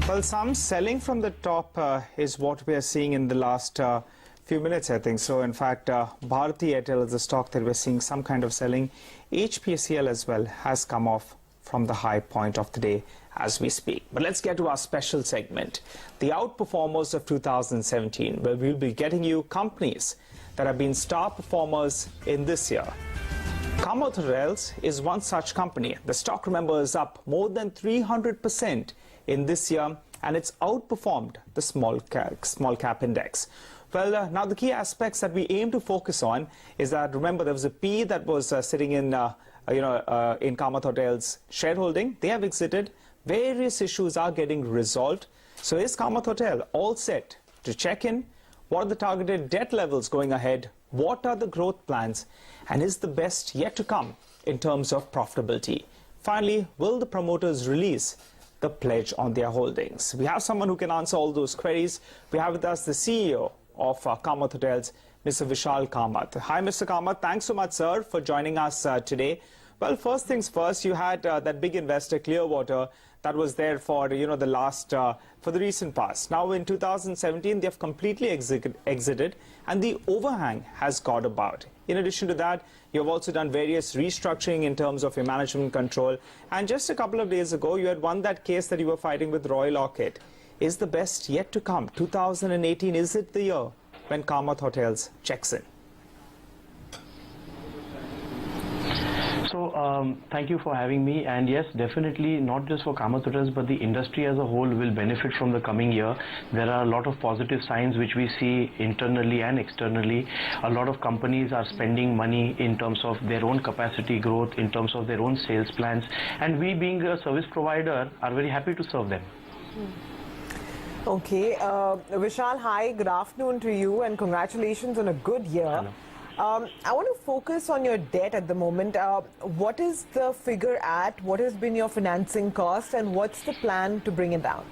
Well, some selling from the top is what we are seeing in the last few minutes, I think. So, in fact, Bharti Airtel is a stock that we're seeing some kind of selling. HPCL as well has come off from the high point of the day as we speak. But let's get to our special segment, the outperformers of 2017, where we'll be getting you companies that have been star performers in this year. Kamat Hotels is one such company. The stock, remember, is up more than 300% in this year, and it's outperformed the small cap index. Well, now the key aspects that we aim to focus on is that, remember, there was a P that was sitting in Kamat Hotels shareholding. They have exited. Various issues are getting resolved. So is Kamat Hotel all set to check in? What are the targeted debt levels going ahead? What are the growth plans? And is the best yet to come in terms of profitability? Finally, will the promoters release the pledge on their holdings? We have someone who can answer all those queries. We have with us the CEO of Kamat Hotels, Mr. Vishal Kamat. Hi, Mr. Kamat. Thanks so much, sir, for joining us today. Well, first things first, you had that big investor, Clearwater, that was there for, for the recent past. Now, in 2017, they have completely exited, and the overhang has got about. In addition to that, you have also done various restructuring in terms of your management control. And just a couple of days ago, you had won that case that you were fighting with Royal Orchid. Is the best yet to come? 2018, is it the year when Kamat Hotels checks in? So, thank you for having me. And yes, definitely not just for Kamat Hotels, but the industry as a whole will benefit from the coming year. There are a lot of positive signs which we see internally and externally. A lot of companies are spending money in terms of their own capacity growth, in terms of their own sales plans. And we, being a service provider, are very happy to serve them. Okay, Vishal, hi, good afternoon to you, and congratulations on a good year. Hello. I want to focus on your debt at the moment. What is the figure at? What has been your financing cost, and what's the plan to bring it down?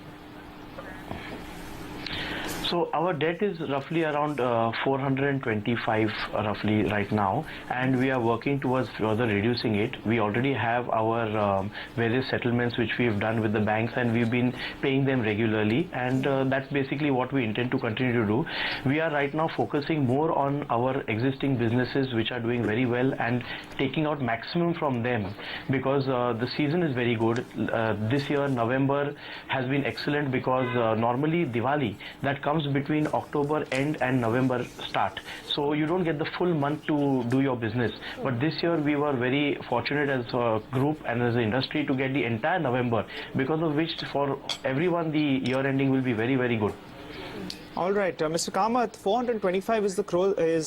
So our debt is roughly around 425 roughly right now, and we are working towards further reducing it. We already have our various settlements which we have done with the banks, and we've been paying them regularly, and that's basically what we intend to continue to do. We are right now focusing more on our existing businesses which are doing very well and taking out maximum from them, because the season is very good. This year November has been excellent, because normally Diwali, that comes between October end and November start, so you don't get the full month to do your business. But this year we were very fortunate as a group and as an industry to get the entire November, because of which for everyone the year ending will be very, very good. All right, Mr. Kamat, 425 is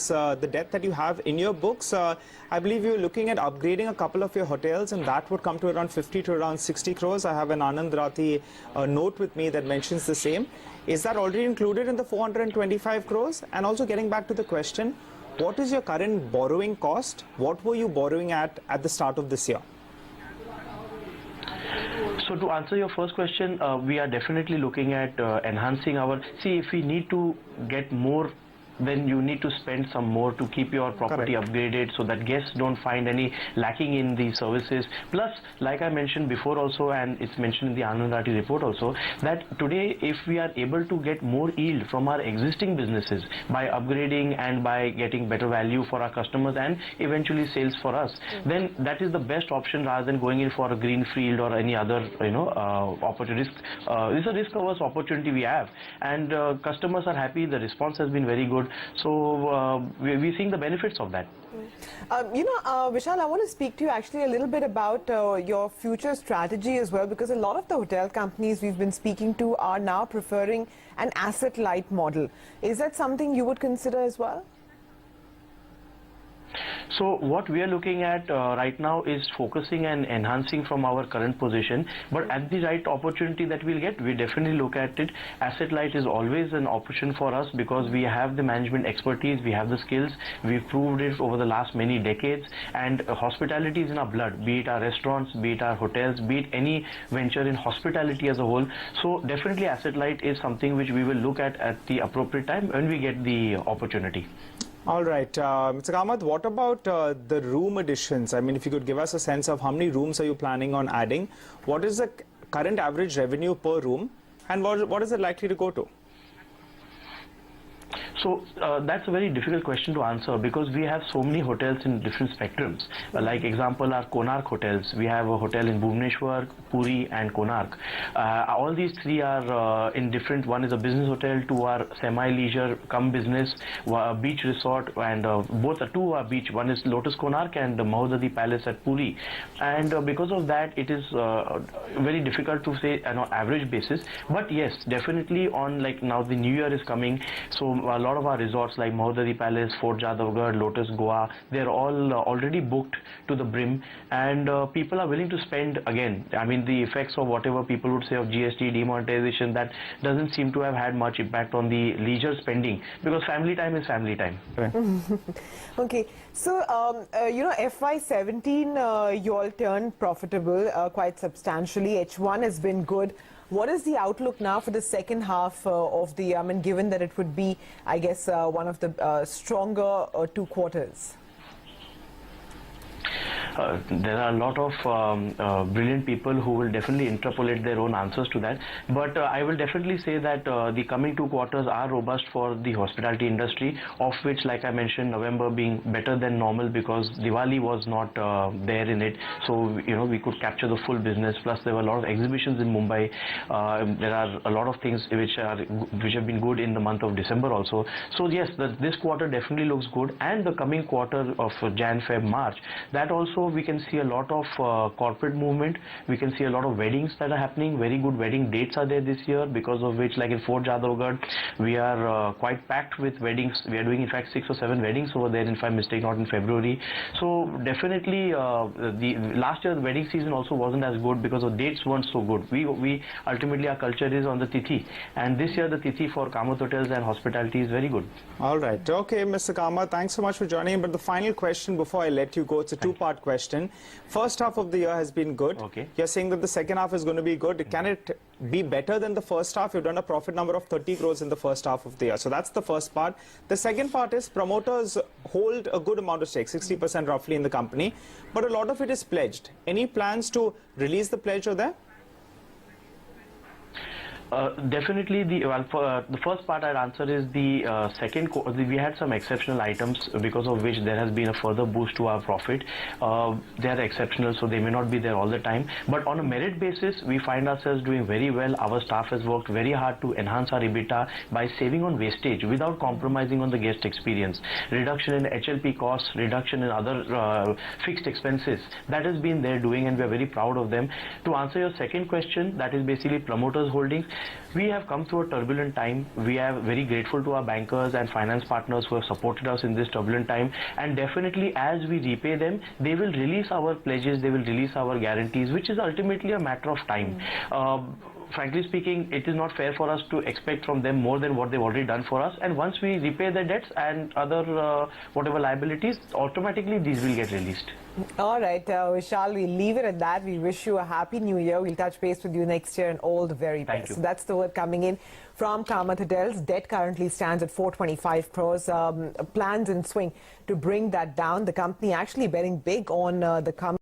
the debt that you have in your books. I believe you're looking at upgrading a couple of your hotels, and that would come to around 50 to around 60 crores. I have an Anand Rathi note with me that mentions the same. Is that already included in the 425 crores? And also, getting back to the question, what is your current borrowing cost? What were you borrowing at the start of this year? So to answer your first question, we are definitely looking at enhancing our... See, if we need to get more, then you need to spend some more to keep your property upgraded, so that guests don't find any lacking in the services. Plus, like I mentioned before also, and it's mentioned in the Anand Rathi report also, that today if we are able to get more yield from our existing businesses by upgrading and by getting better value for our customers and eventually sales for us, then that is the best option rather than going in for a greenfield or any other opportunity. It's a risk-averse opportunity we have, and customers are happy. The response has been very good. So we're seeing the benefits of that. Vishal, I want to speak to you actually a little bit about your future strategy as well, because a lot of the hotel companies we've been speaking to are now preferring an asset-light model. Is that something you would consider as well? So what we are looking at right now is focusing and enhancing from our current position, but at the right opportunity that we'll get, we definitely look at it. Asset light is always an option for us, because we have the management expertise, we have the skills, we've proved it over the last many decades, and hospitality is in our blood, be it our restaurants, be it our hotels, be it any venture in hospitality as a whole. So definitely asset light is something which we will look at the appropriate time when we get the opportunity. All right, Mr. Kamat, what about the room additions? I mean, if you could give us a sense of how many rooms are you planning on adding? What is the current average revenue per room? And what is it likely to go to? So that's a very difficult question to answer because we have so many hotels in different spectrums. Like example, our Konark hotels. We have a hotel in Bhubaneswar, Puri, and Konark. All these three are in different. One is a business hotel, two are semi-leisure, come business, beach resort, and both are two are beach. One is Lotus Konark and the Mahodadi Palace at Puri. And because of that, it is very difficult to say on an average basis. But yes, definitely on like now the New Year is coming, so a lot of our resorts like Mahodadi Palace, Fort Jadavgarh, Lotus Goa, they're all already booked to the brim, and people are willing to spend again. I mean, the effects of whatever people would say of GST, demonetization, that doesn't seem to have had much impact on the leisure spending because family time is family time. Right. Okay, so you know, FY17 you all turned profitable quite substantially. H1 has been good. What is the outlook now for the second half of the year? I mean, given that it would be, I guess, one of the stronger 2 quarters. There are a lot of brilliant people who will definitely interpolate their own answers to that. But I will definitely say that the coming 2 quarters are robust for the hospitality industry, of which, like I mentioned, November being better than normal because Diwali was not there in it. So, you know, we could capture the full business. Plus, there were a lot of exhibitions in Mumbai. There are a lot of things which have been good in the month of December also. So, yes, this quarter definitely looks good. And the coming quarter of Jan, Feb, March, that also we can see a lot of corporate movement. We can see a lot of weddings that are happening. Very good wedding dates are there this year, because of which, like in Fort Jadavgarh, we are quite packed with weddings. We are doing in fact 6 or 7 weddings over there, if I'm mistaken, not in February. So definitely the last year the wedding season also wasn't as good because the dates weren't so good. We ultimately, our culture is on the tithi, and this year the tithi for Kamat Hotels and hospitality is very good. All right. Okay, Mr. Kamat, thanks so much for joining. But the final question before I let you go, it's a two-part question. First half of the year has been good. Okay. You're saying that the second half is going to be good. Can it be better than the first half? You've done a profit number of 30 crores in the first half of the year. So that's the first part. The second part is promoters hold a good amount of stake, 60% roughly in the company, but a lot of it is pledged. Any plans to release the pledge over there? Definitely, the first part I'd answer is the second. We had some exceptional items because of which there has been a further boost to our profit. They are exceptional, so they may not be there all the time. But on a merit basis, we find ourselves doing very well. Our staff has worked very hard to enhance our EBITDA by saving on wastage without compromising on the guest experience. Reduction in HLP costs, reduction in other fixed expenses. That has been there doing, and we are very proud of them. To answer your second question, that is basically promoters holdings. We have come through a turbulent time. We are very grateful to our bankers and finance partners who have supported us in this turbulent time, and definitely as we repay them, they will release our pledges, they will release our guarantees, which is ultimately a matter of time. Frankly speaking, it is not fair for us to expect from them more than what they've already done for us, and once we repay their debts and other whatever liabilities, automatically these will get released. All right, Vishal, we'll leave it at that. We wish you a happy new year. We'll touch base with you next year and all the very best. So that's the word coming in from Kamat Hotels. Debt currently stands at 425 crores. Plans in swing to bring that down. The company actually betting big on the coming